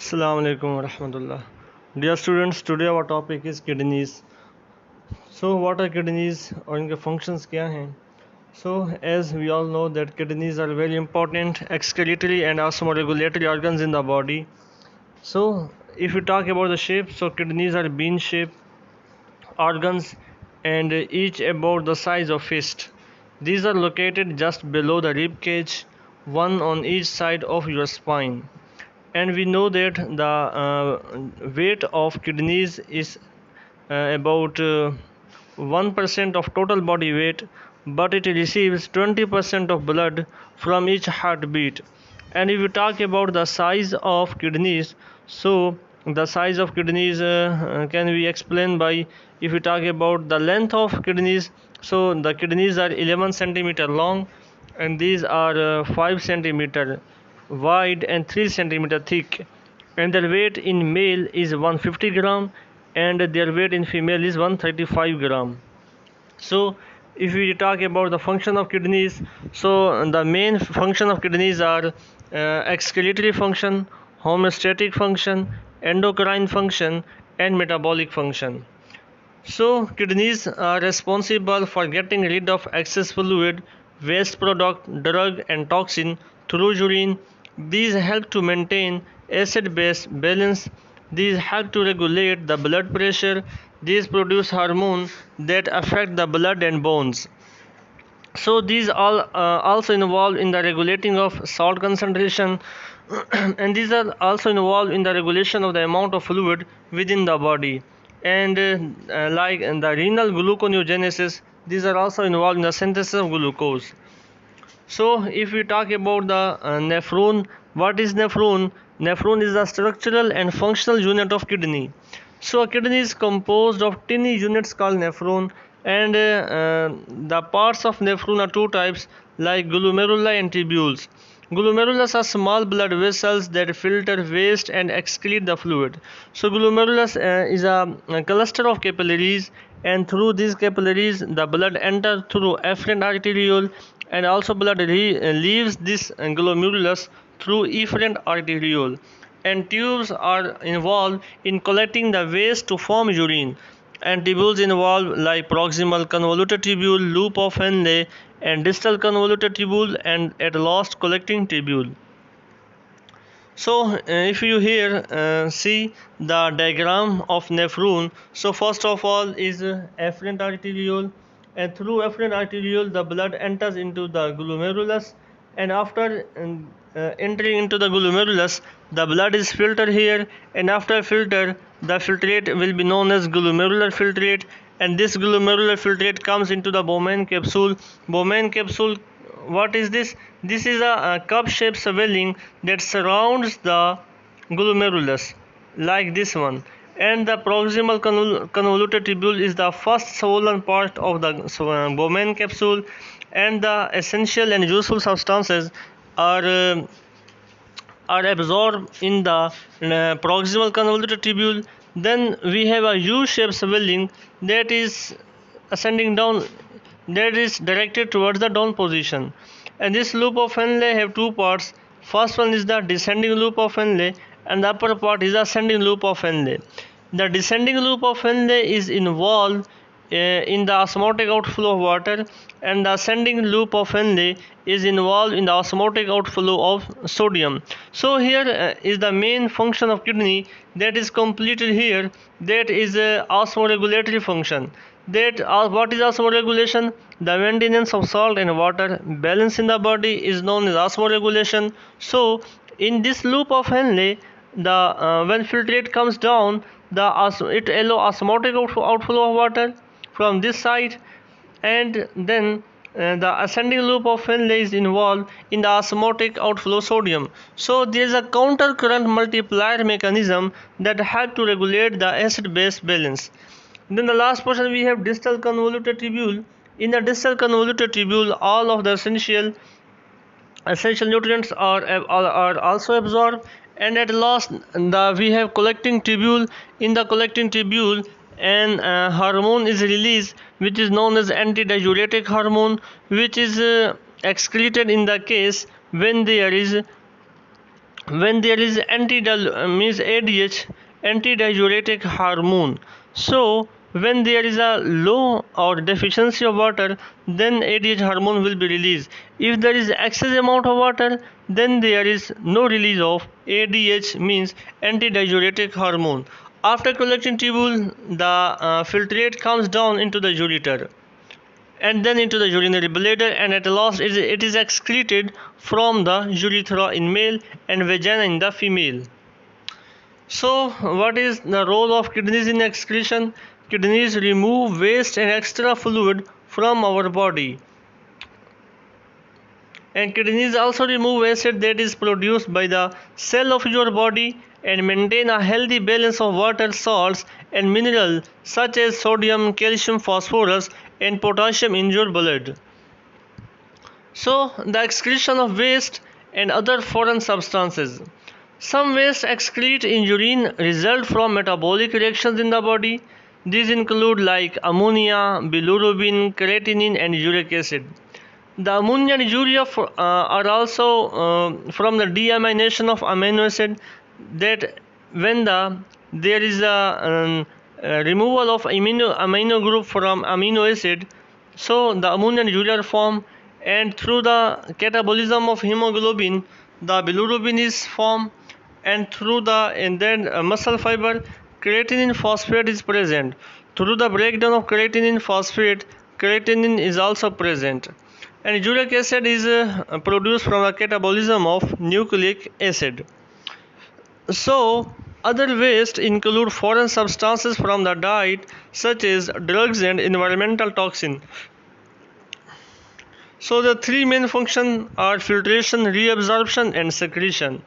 Assalamu alaikum warahmatullah. Dear students, today our topic is kidneys. So what are kidneys और इनके functions क्या हैं? So as we all know that kidneys are very important excretory and osmoregulatory organs in the body. So if we talk about the shape, so kidneys are bean shaped organs and each about the size of fist. These are located just below the rib cage, one on each side of your spine. And we know that the weight of kidneys is about 1% of total body weight, but it receives 20% of blood from each heartbeat. And if you talk about the size of kidneys, so the size of kidneys can be explained by, if you talk about the length of kidneys, so the kidneys are 11 centimeter long and these are 5 centimeter wide and 3 centimeter thick, and their weight in male is 150 gram and their weight in female is 135 gram. So if we talk about the function of kidneys, so the main function of kidneys are excretory function, homeostatic function, endocrine function and metabolic function. So kidneys are responsible for getting rid of excess fluid, waste product, drug and toxin through urine. These help to maintain acid-base balance. These help to regulate the blood pressure. These produce hormones that affect the blood and bones. So these all also involved in the regulating of salt concentration and these are also involved in the regulation of the amount of fluid within the body, and like in the renal gluconeogenesis, these are also involved in the synthesis of glucose. So if we talk about the nephron, what is nephron? Nephron is the structural and functional unit of kidney. So a kidney is composed of tiny units called nephron, and the parts of nephron are two types like glomeruli and tubules. Glomerulus are small blood vessels that filter waste and excrete the fluid. So glomerulus is a cluster of capillaries, and through these capillaries the blood enters through afferent arteriole, and also blood leaves this glomerulus through efferent arteriole, and tubes are involved in collecting the waste to form urine, and tubules involved like proximal convoluted tubule, loop of Henle, and distal convoluted tubule, and at last collecting tubule. So if you here see the diagram of nephron, so first of all is afferent arteriole, and through afferent arteriole the blood enters into the glomerulus, and after entering into the glomerulus the blood is filtered here, and after filter the filtrate will be known as glomerular filtrate, and this glomerular filtrate comes into the Bowman capsule. Bowman capsule, what is this? This is a cup shaped swelling that surrounds the glomerulus like this one, and the proximal convoluted tubule is the first swollen part of the Bowman capsule, and the essential and useful substances are absorbed in the proximal convoluted tubule. Then we have a U-shaped swelling that is ascending down, that is directed towards the down position, and this loop of Henle have two parts. First one is the descending loop of Henle, and the upper part is the ascending loop of Henle. The descending loop of Henle is involved in the osmotic outflow of water, and the ascending loop of Henle is involved in the osmotic outflow of sodium. So here is the main function of kidney that is completed here, that is osmoregulatory function. That what is osmoregulation? The maintenance of salt and water balance in the body is known as osmoregulation. So in this loop of Henle, the when filtrate comes down, it allow osmotic outflow of water from this side, and then the ascending loop of Henle is involved in the osmotic outflow sodium. So there is a countercurrent multiplier mechanism that help to regulate the acid-base balance. Then the last portion we have distal convoluted tubule. In the distal convoluted tubule, all of the essential nutrients are also absorbed, and at last we have collecting tubule. In the collecting tubule, an hormone is released which is known as antidiuretic hormone, which is excreted in the case when there is when there is means ADH, antidiuretic hormone. So when there is a low or deficiency of water, then ADH hormone will be released. If there is excess amount of water, then there is no release of ADH, means antidiuretic hormone. After collecting tubule, the filtrate comes down into the ureter and then into the urinary bladder, and at last it is excreted from the urethra in male and vagina in the female. So what is the role of kidneys in excretion? Kidneys remove waste and extra fluid from our body, and kidneys also remove acid that is produced by the cell of your body and maintain a healthy balance of water, salts and minerals such as sodium, calcium, phosphorus and potassium in your blood. So the excretion of waste and other foreign substances. Some waste excrete in urine result from metabolic reactions in the body. These include like ammonia, bilirubin, creatinine and uric acid. The ammonia and urea are also from the deamination of amino acid, that when there is a removal of amino group from amino acid, so the ammonia and urea are formed, and through the catabolism of hemoglobin, the bilirubin is formed, and through muscle fiber, creatine phosphate is present. Through the breakdown of creatine phosphate, creatinine is also present, and uric acid is produced from the catabolism of nucleic acid. So other waste include foreign substances from the diet such as drugs and environmental toxin. So the three main functions are filtration, reabsorption and secretion.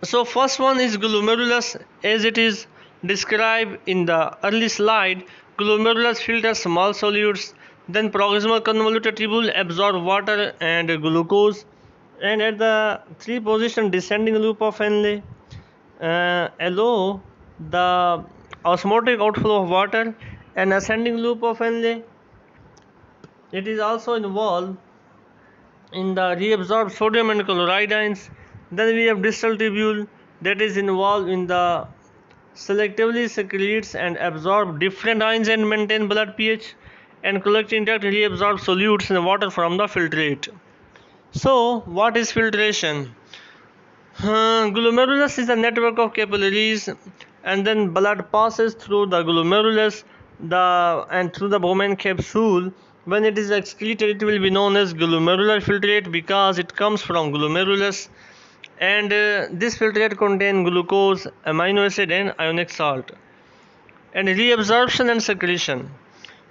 So first one is glomerulus, as it is described in the early slide. Glomerulus filters small solids, then proximal convoluted tubule absorb water and glucose, and at the three position descending loop of Henle allow the osmotic outflow of water, and ascending loop of Henle, it is also involved in the reabsorbed sodium and chloride ions. Then we have distal tubule that is involved in the selectively secretes and absorb different ions and maintain blood pH, and collecting duct reabsorb solutes and water from the filtrate. So what is filtration? Glomerulus is a network of capillaries, and then blood passes through the glomerulus and through the Bowman capsule. When it is excreted, it will be known as glomerular filtrate because it comes from glomerulus, and this filtrate contains glucose, amino acid and ionic salt. And reabsorption and secretion.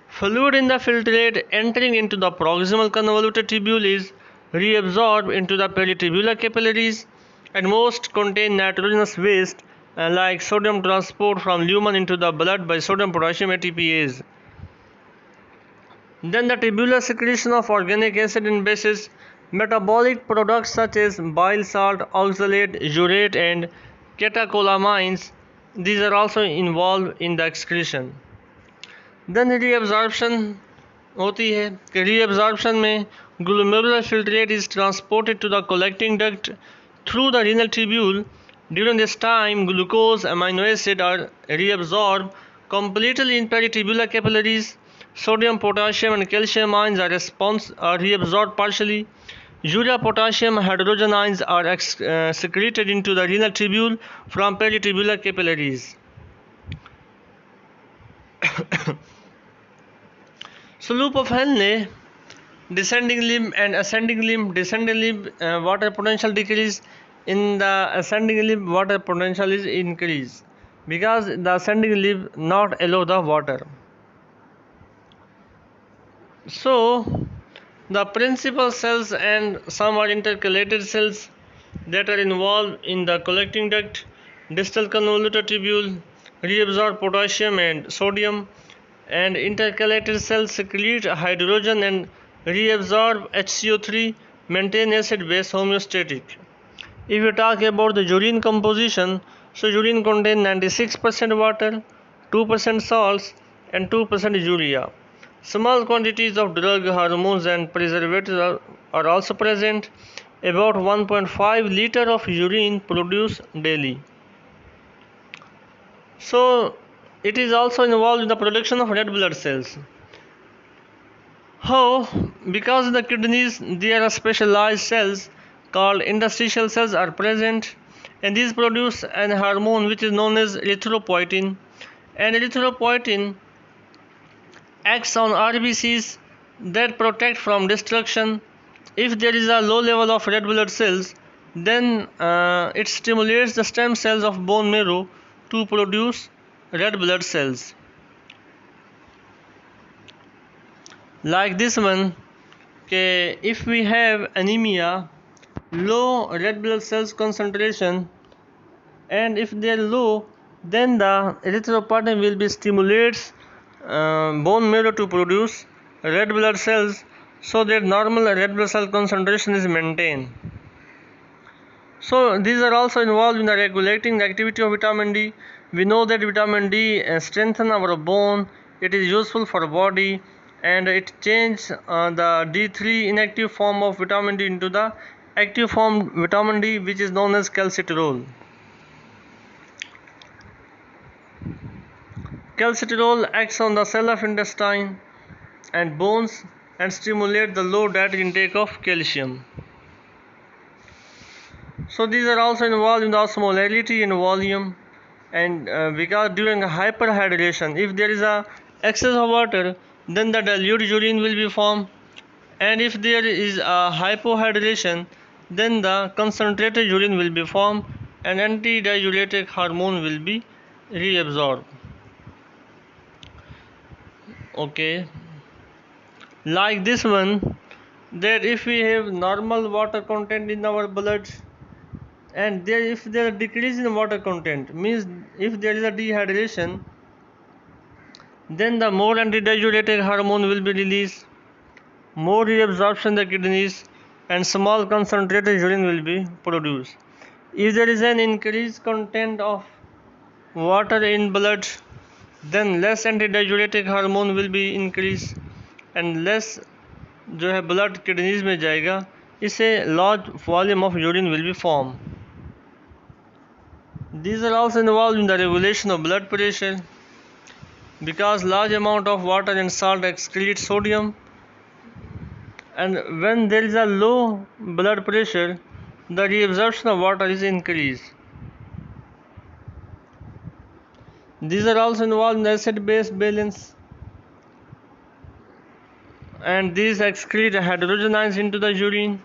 Fluid in the filtrate entering into the proximal convoluted tubule is reabsorbed into the peritubular capillaries, and most contain nitrogenous waste like sodium transport from lumen into the blood by sodium potassium ATPase. Then the tubular secretion of organic acid and bases, metabolic products such as bile salt, oxalate, urate and catecholamines, these are also involved in the excretion. Then reabsorption होती है कि reabsorption में glomerular filtrate is transported to the collecting duct through the renal tubule. During this time, glucose, amino acid are reabsorbed completely in peritubular capillaries. Sodium, potassium and calcium ions are reabsorbed partially. Urea, potassium, hydrogen ions are secreted into the renal tubule from peritubular capillaries. So loop of Henle, descending limb and ascending limb. Descending limb water potential decrease. In the ascending limb water potential is increased because the ascending limb not allow the water. So the principal cells and some are intercalated cells that are involved in the collecting duct. Distal convoluted tubule reabsorb potassium and sodium, and intercalated cells secrete hydrogen and reabsorb HCO3, maintain acid base homeostatic. If you talk about the urine composition, so urine contains 96% water, 2% salts and 2% urea. Small quantities of drug, hormones and preservatives are also present. about 1.5 liter of urine produced daily. So it is also involved in the production of red blood cells. How? Because in the kidneys there are specialized cells called interstitial cells are present, and these produce an hormone which is known as erythropoietin, and erythropoietin acts on RBCs that protect from destruction. If there is a low level of red blood cells, then it stimulates the stem cells of bone marrow to produce red blood cells. Like this one, if we have anemia, low red blood cells concentration, and if they are low, then the erythropoietin will be stimulates bone marrow to produce red blood cells, so that normal red blood cell concentration is maintained. So these are also involved in the regulating the activity of vitamin D. We know that vitamin D strengthens our bone, it is useful for body, and it changes the D3 inactive form of vitamin D into the active form vitamin D, which is known as calcitriol. Calcitriol acts on the cell of intestine and bones and stimulates the low dietary intake of calcium. So these are also involved in the osmolarity and volume, and because during hyperhydration, if there is a excess of water, then the dilute urine will be formed, and if there is a hypohydration, then the concentrated urine will be formed and antidiuretic hormone will be reabsorbed. Okay, like this one, that if we have normal water content in our blood, and if there is a decrease in water content, means if there is a dehydration, then the more antidiuretic hormone will be released, more reabsorption in the kidneys, and small concentrated urine will be produced. If there is an increased content of water in blood, then less antidiuretic hormone will be increased and less जो है blood kidneys में जाएगा, इससे large volume of urine will be formed. These are also involved in the regulation of blood pressure, because large amount of water and salt excrete sodium, and when there is a low blood pressure, the reabsorption of water is increased. These are also involved in the acid-base balance, and these excrete hydrogen ions into the urine.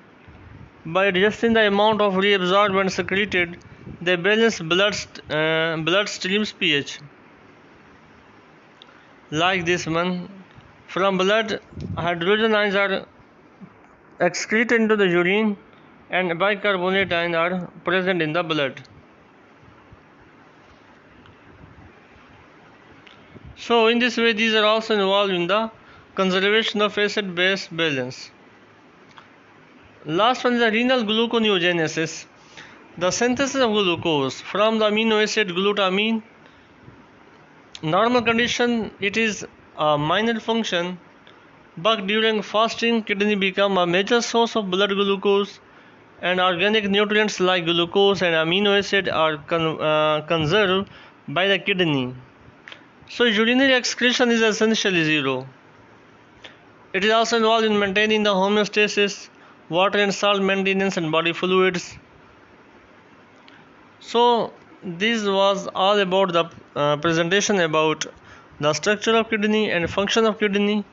By adjusting the amount of reabsorbed and secreted, they balance bloodstream's pH. Like this one, from blood, hydrogen ions are excreted into the urine, and bicarbonate ions are present in the blood. So in this way, these are also involved in the conservation of acid-base balance. Last one is the renal gluconeogenesis. The synthesis of glucose from the amino acid glutamine. Normal condition, it is a minor function, but during fasting, kidney become a major source of blood glucose, and organic nutrients like glucose and amino acid are conserved by the kidney. So urinary excretion is essentially zero. It is also involved in maintaining the homeostasis, water and salt maintenance, and body fluids. So this was all about the presentation about the structure of kidney and function of kidney.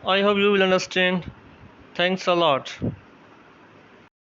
I hope you will understand. Thanks a lot.